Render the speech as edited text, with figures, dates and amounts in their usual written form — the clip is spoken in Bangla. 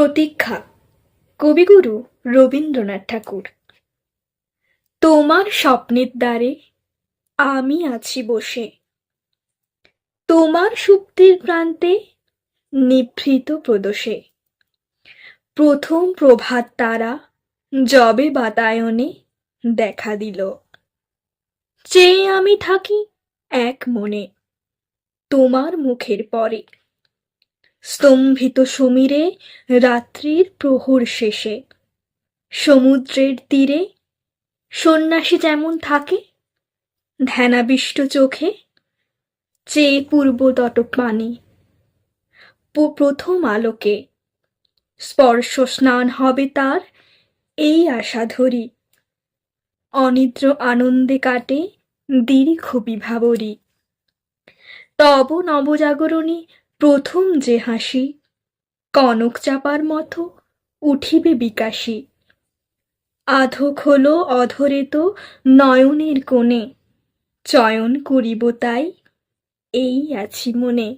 প্রতীক্ষা, কবিগুরু রবীন্দ্রনাথ ঠাকুর। তোমার স্বপ্নের দ্বারে আমি আছি বসে, তোমার সুপ্তির প্রান্তে নিভৃত প্রদোষে। প্রথম প্রভাত তারা যবে বাতায়নে দেখা দিল, চেয়ে আমি থাকি এক মনে তোমার মুখের পরে। স্তম্ভিত সমীরে রাত্রির প্রহর শেষে, সমুদ্রের তীরে সন্ন্যাসী যেমন থাকে ধ্যানাবিষ্ট চোখে, চেয়ে পূর্ব তটপানে প্রথম আলোকে স্পর্শ স্নান হবে তার এই আশা ধরি। অনিদ্র আনন্দে কাটে দীর্ঘ বিভাবরী। তব নবজাগরণী প্রথম যে হাসি, কনক চাপার মতো উঠিবে বিকাশী। আধক হলো অধরে তো নয়নের কোণে, চয়ন করিব তাই এই আছি মনে।